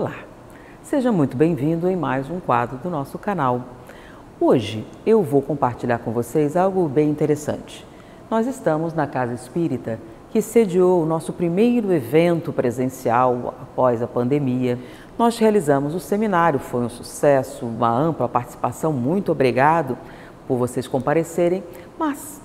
Olá, seja muito bem-vindo em mais um quadro do nosso canal. Hoje eu vou compartilhar com vocês algo bem interessante. Nós estamos na Casa Espírita que sediou o nosso primeiro evento presencial após a pandemia. Nós realizamos o seminário, foi um sucesso, uma ampla participação, muito obrigado por vocês comparecerem, mas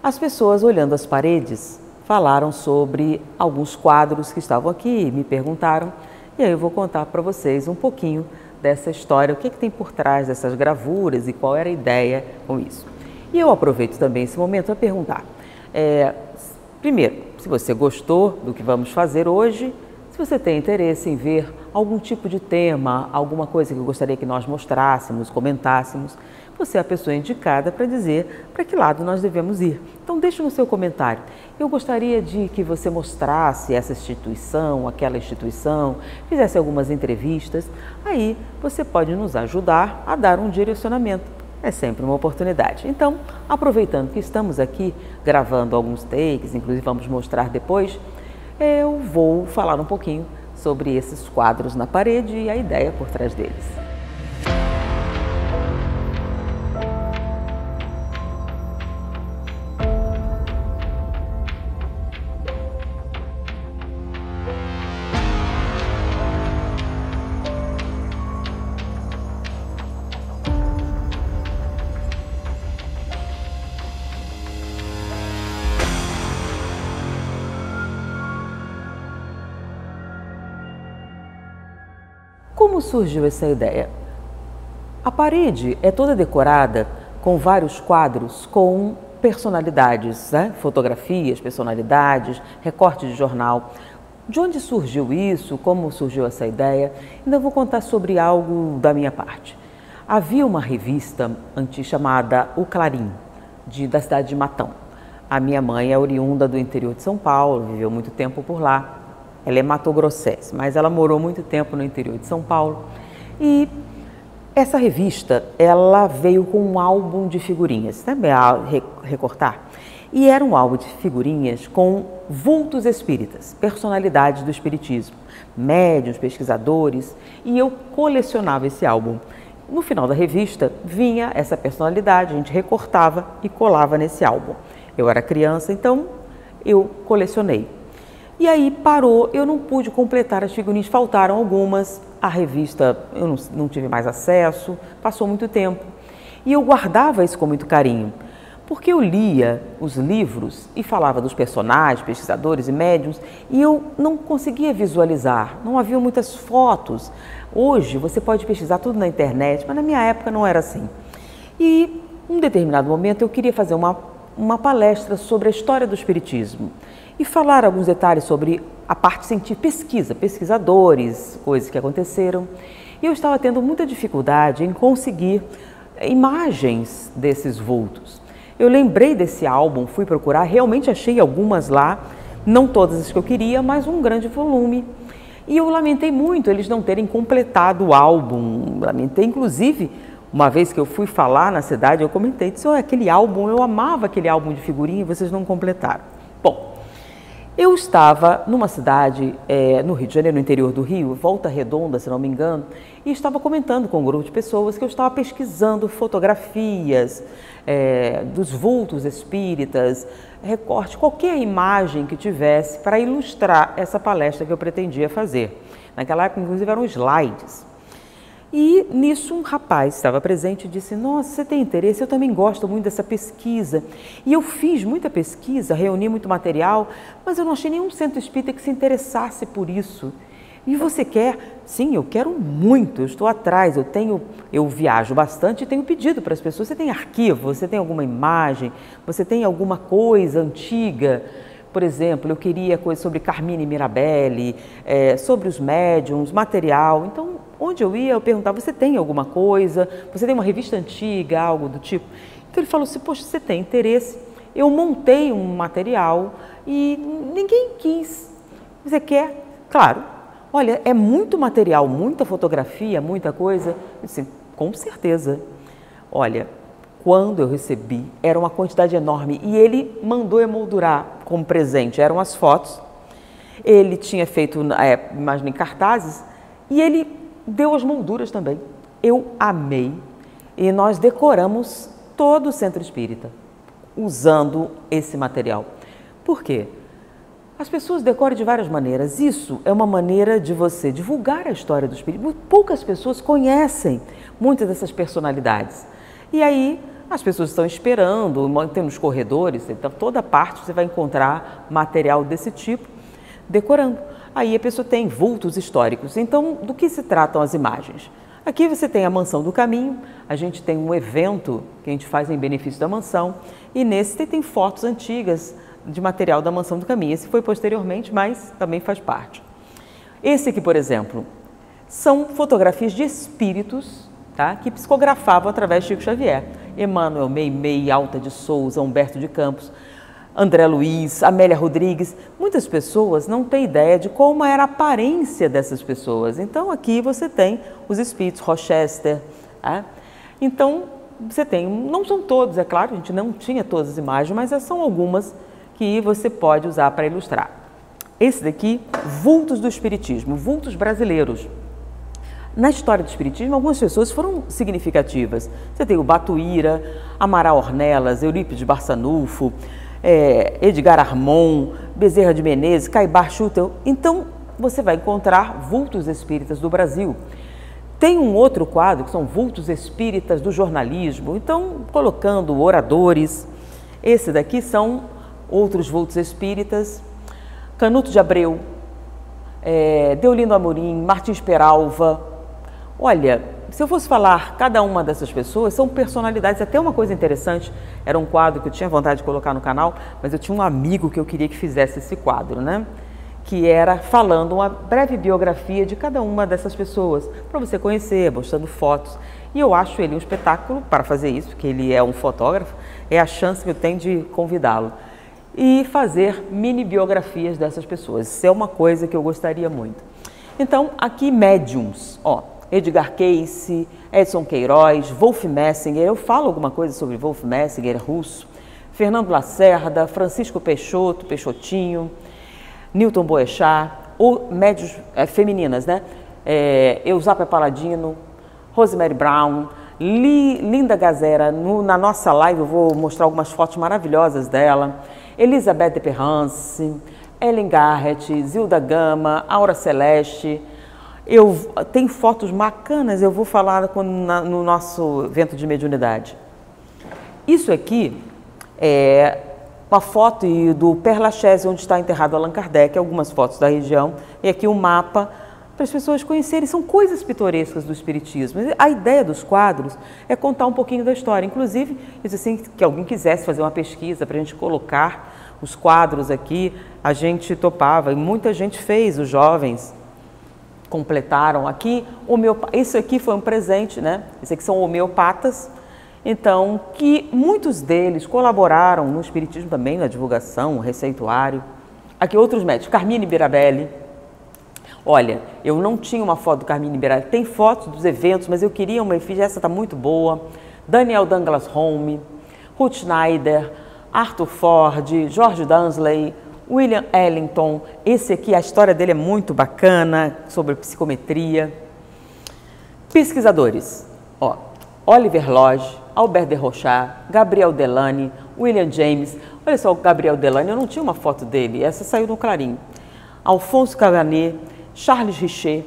as pessoas olhando as paredes falaram sobre alguns quadros que estavam aqui, me perguntaram, e aí eu vou contar para vocês um pouquinho dessa história, o que tem por trás dessas gravuras e qual era a ideia com isso. E eu aproveito também esse momento para perguntar, primeiro, se você gostou do que vamos fazer hoje, se você tem interesse em ver algum tipo de tema, alguma coisa que eu gostaria que nós mostrássemos, comentássemos, você é a pessoa indicada para dizer para que lado nós devemos ir. Então deixe no seu comentário. Eu gostaria de que você mostrasse essa instituição, aquela instituição, fizesse algumas entrevistas. Aí você pode nos ajudar a dar um direcionamento. É sempre uma oportunidade. Então, aproveitando que estamos aqui gravando alguns takes, inclusive vamos mostrar depois, eu vou falar um pouquinho sobre esses quadros na parede e a ideia por trás deles. Como surgiu essa ideia? A parede é toda decorada com vários quadros com personalidades, né? Fotografias, personalidades, recorte de jornal. De onde surgiu isso? Como surgiu essa ideia? Ainda vou contar sobre algo da minha parte. Havia uma revista antiga chamada O Clarim, da cidade de Matão. A minha mãe é oriunda do interior de São Paulo, viveu muito tempo por lá. Ela é matogrossense, mas ela morou muito tempo no interior de São Paulo. E essa revista, ela veio com um álbum de figurinhas, também a recortar. E era um álbum de figurinhas com vultos espíritas, personalidades do espiritismo, médiuns, pesquisadores, e eu colecionava esse álbum. No final da revista, vinha essa personalidade, a gente recortava e colava nesse álbum. Eu era criança, então eu colecionei. E aí parou, eu não pude completar as figurinhas, faltaram algumas, a revista eu não tive mais acesso, passou muito tempo. E eu guardava isso com muito carinho, porque eu lia os livros e falava dos personagens, pesquisadores e médiuns, e eu não conseguia visualizar, não havia muitas fotos. Hoje você pode pesquisar tudo na internet, mas na minha época não era assim. E em um determinado momento eu queria fazer uma palestra sobre a história do espiritismo e falar alguns detalhes sobre a parte científica, pesquisadores, coisas que aconteceram. E eu estava tendo muita dificuldade em conseguir imagens desses vultos. Eu lembrei desse álbum, fui procurar, realmente achei algumas lá, não todas as que eu queria, mas um grande volume. E eu lamentei muito eles não terem completado o álbum, lamentei inclusive. Uma vez que eu fui falar na cidade, eu comentei, disse, aquele álbum, eu amava aquele álbum de figurinha e vocês não completaram. Bom, eu estava numa cidade no Rio de Janeiro, no interior do Rio, Volta Redonda, se não me engano, e estava comentando com um grupo de pessoas que eu estava pesquisando fotografias dos vultos espíritas, recorte, qualquer imagem que tivesse para ilustrar essa palestra que eu pretendia fazer. Naquela época, inclusive, eram slides. E nisso um rapaz estava presente e disse, nossa, você tem interesse? Eu também gosto muito dessa pesquisa. E eu fiz muita pesquisa, reuni muito material, mas eu não achei nenhum centro espírita que se interessasse por isso. E você quer? Sim, eu quero muito, eu estou atrás, eu viajo bastante e tenho pedido para as pessoas, você tem arquivo, você tem alguma imagem, você tem alguma coisa antiga? Por exemplo, eu queria coisa sobre Carmine Mirabelli, sobre os médiuns, material. Então, onde eu ia, eu perguntava, você tem alguma coisa? Você tem uma revista antiga, algo do tipo? Então ele falou assim, poxa, você tem interesse? Eu montei um material e ninguém quis. Você quer? Claro. Olha, é muito material, muita fotografia, muita coisa. Eu disse, com certeza. Olha, quando eu recebi, era uma quantidade enorme e ele mandou emoldurar como presente. Eram as fotos. Ele tinha feito, imagina, em cartazes, E ele deu as molduras também. Eu amei. E nós decoramos todo o centro espírita usando esse material. Por quê? As pessoas decoram de várias maneiras. Isso é uma maneira de você divulgar a história do espírito. Poucas pessoas conhecem muitas dessas personalidades. E aí as pessoas estão esperando, tem nos corredores, então toda parte você vai encontrar material desse tipo, decorando. Aí a pessoa tem vultos históricos. Então, do que se tratam as imagens? Aqui você tem a Mansão do Caminho, a gente tem um evento que a gente faz em benefício da mansão, e nesse tem fotos antigas de material da Mansão do Caminho. Esse foi posteriormente, mas também faz parte. Esse aqui, por exemplo, são fotografias de espíritos, tá, que psicografavam através de Chico Xavier. Emmanuel Meimei, Alta de Souza, Humberto de Campos, André Luiz, Amélia Rodrigues. Muitas pessoas não têm ideia de como era a aparência dessas pessoas. Então, aqui você tem os espíritos, Rochester. Tá? Então, você tem, não são todos, é claro, a gente não tinha todas as imagens, mas são algumas que você pode usar para ilustrar. Esse daqui, vultos do espiritismo, vultos brasileiros. Na história do espiritismo, algumas pessoas foram significativas. Você tem o Batuíra, Amaral Ornelas, Eurípides Barçanufo, Edgar Armon, Bezerra de Menezes, Caibar Schutel. Então, você vai encontrar vultos espíritas do Brasil. Tem um outro quadro, que são vultos espíritas do jornalismo. Então, colocando oradores. Esse daqui são outros vultos espíritas. Canuto de Abreu, Deolindo Amorim, Martins Peralva. Olha, se eu fosse falar cada uma dessas pessoas, são personalidades. Até uma coisa interessante, era um quadro que eu tinha vontade de colocar no canal, mas eu tinha um amigo que eu queria que fizesse esse quadro, né? Que era falando uma breve biografia de cada uma dessas pessoas, para você conhecer, mostrando fotos. E eu acho ele um espetáculo para fazer isso, porque ele é um fotógrafo, é a chance que eu tenho de convidá-lo. E fazer mini biografias dessas pessoas. Isso é uma coisa que eu gostaria muito. Então, aqui médiums, ó. Edgar Cayce, Edson Queiroz, Wolf Messinger, eu falo alguma coisa sobre Wolf Messinger, russo, Fernando Lacerda, Francisco Peixoto, Peixotinho, Newton Boechat, ou médios femininas, né? Eusápia Paladino, Rosemary Brown, Linda Gazera. Na nossa live eu vou mostrar algumas fotos maravilhosas dela, Elizabeth de Perrance, Ellen Garrett, Zilda Gama, Aura Celeste. Tem fotos bacanas, eu vou falar no nosso evento de mediunidade. Isso aqui é uma foto do Père Lachaise, onde está enterrado Allan Kardec, algumas fotos da região, e aqui um mapa para as pessoas conhecerem. São coisas pitorescas do espiritismo. A ideia dos quadros é contar um pouquinho da história. Inclusive, assim, que alguém quisesse fazer uma pesquisa para a gente colocar os quadros aqui, a gente topava, e muita gente fez, os jovens completaram aqui. Isso aqui foi um presente, né? Isso aqui são homeopatas, então, que muitos deles colaboraram no espiritismo também, na divulgação, no receituário. Aqui outros médicos, Carmine Mirabelli. Olha, eu não tinha uma foto do Carmine Mirabelli, tem fotos dos eventos, mas eu queria uma efígie, essa está muito boa. Daniel Douglas Home, Ruth Schneider, Arthur Ford, George Dunsley, William Ellington. Esse aqui, a história dele é muito bacana, sobre psicometria. Pesquisadores, ó, Oliver Lodge, Albert de Rochat, Gabriel Delany, William James. Olha só o Gabriel Delany, eu não tinha uma foto dele, essa saiu no Clarim. Alfonso Cavanet, Charles Richer,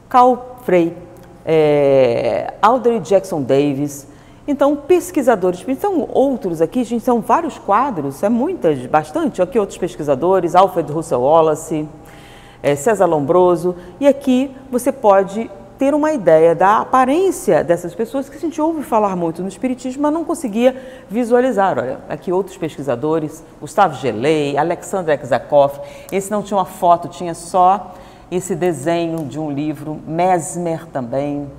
Carl Frey, Audrey Jackson Davis. Então, pesquisadores, então outros aqui, gente, são vários quadros, bastante. Aqui outros pesquisadores, Alfred Russel Wallace, César Lombroso. E aqui você pode ter uma ideia da aparência dessas pessoas que a gente ouve falar muito no espiritismo, mas não conseguia visualizar. Olha, aqui outros pesquisadores, Gustavo Gelei, Alexander Exakov. Esse não tinha uma foto, tinha só esse desenho de um livro, Mesmer também.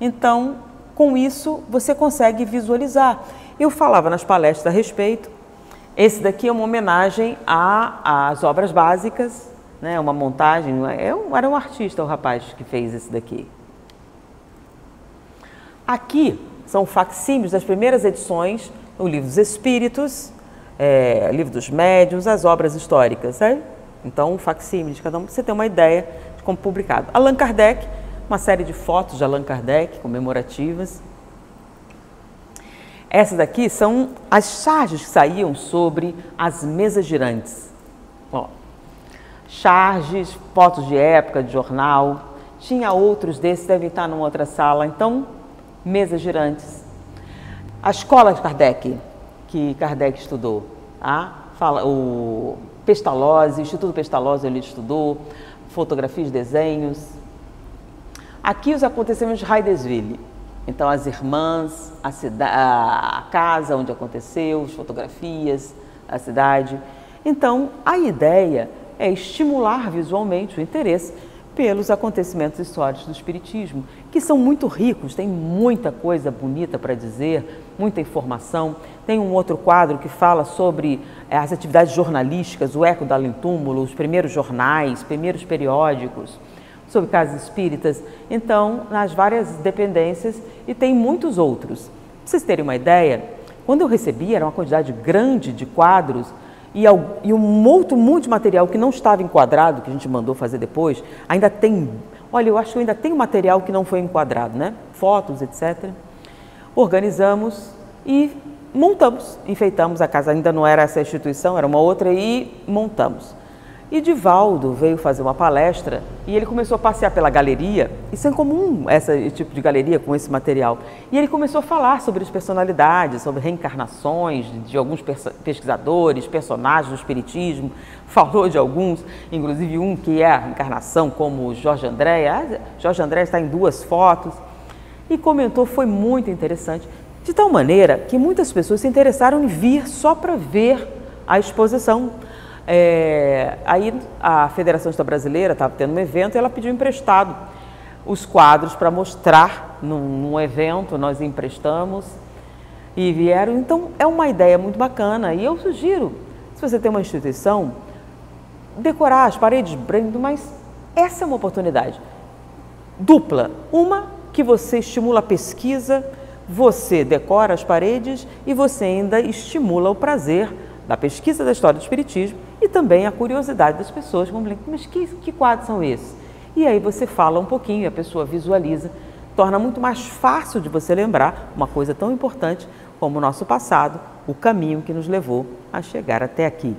Então, com isso, você consegue visualizar. Eu falava nas palestras a respeito. Esse daqui é uma homenagem às obras básicas, né? Uma montagem. Era um artista, o rapaz que fez esse daqui. Aqui são facsímiles das primeiras edições, o Livro dos Espíritos, Livro dos Médiuns, as obras históricas. Então, um facsímile de cada um, para você ter uma ideia de como publicado. Allan Kardec, uma série de fotos de Allan Kardec comemorativas. Essas daqui são as charges que saíam sobre as mesas girantes. Ó, charges, fotos de época, de jornal. Tinha outros desses, devem estar numa outra sala. Então, mesas girantes. A escola de Kardec, que Kardec estudou, o Pestalozzi, o Instituto Pestalozzi ele estudou, fotografias, desenhos. Aqui os acontecimentos de Heidesville. Então, as irmãs, a casa onde aconteceu, as fotografias, a cidade. Então, a ideia é estimular visualmente o interesse pelos acontecimentos históricos do Espiritismo, que são muito ricos, tem muita coisa bonita para dizer, muita informação. Tem um outro quadro que fala sobre as atividades jornalísticas, o Eco do Além-Túmulo, os primeiros jornais, primeiros periódicos, sobre casas espíritas, então, nas várias dependências, e tem muitos outros. Para vocês terem uma ideia, quando eu recebi, era uma quantidade grande de quadros e um outro monte de material que não estava enquadrado, que a gente mandou fazer depois, ainda tem, olha, eu acho que ainda tem um material que não foi enquadrado, né? Fotos, etc. Organizamos e montamos, enfeitamos a casa, ainda não era essa instituição, era uma outra, e montamos. E Divaldo veio fazer uma palestra e ele começou a passear pela galeria. Isso é incomum, esse tipo de galeria com esse material. E ele começou a falar sobre as personalidades, sobre reencarnações de alguns pesquisadores, personagens do Espiritismo. Falou de alguns, inclusive um que é a reencarnação, como Jorge André. Jorge André está em 2 fotos. E comentou, foi muito interessante. De tal maneira que muitas pessoas se interessaram em vir só para ver a exposição. Aí a Federação Espírita Brasileira estava tendo um evento e ela pediu emprestado os quadros para mostrar num evento, nós emprestamos e vieram. Então é uma ideia muito bacana e eu sugiro, se você tem uma instituição, decorar as paredes brancas, mas essa é uma oportunidade dupla. Uma, que você estimula a pesquisa, você decora as paredes e você ainda estimula o prazer da pesquisa da história do Espiritismo e também a curiosidade das pessoas, como, mas que quadros são esses? E aí você fala um pouquinho, a pessoa visualiza, torna muito mais fácil de você lembrar uma coisa tão importante como o nosso passado, o caminho que nos levou a chegar até aqui.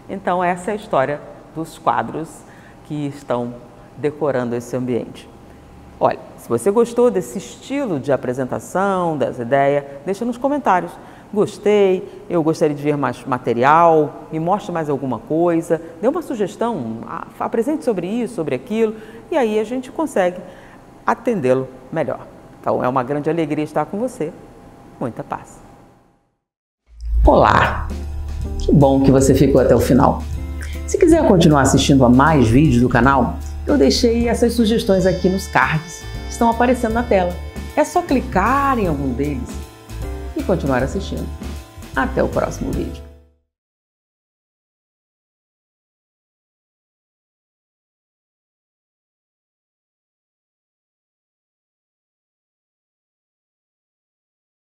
Então essa é a história dos quadros que estão decorando esse ambiente. Olha, se você gostou desse estilo de apresentação, dessa ideia, deixa nos comentários. Gostei, eu gostaria de ver mais material, me mostre mais alguma coisa, dê uma sugestão, apresente sobre isso, sobre aquilo, e aí a gente consegue atendê-lo melhor. Então é uma grande alegria estar com você. Muita paz. Olá! Que bom que você ficou até o final. Se quiser continuar assistindo a mais vídeos do canal, eu deixei essas sugestões aqui nos cards que estão aparecendo na tela. É só clicar em algum deles e continuar assistindo. Até o próximo vídeo.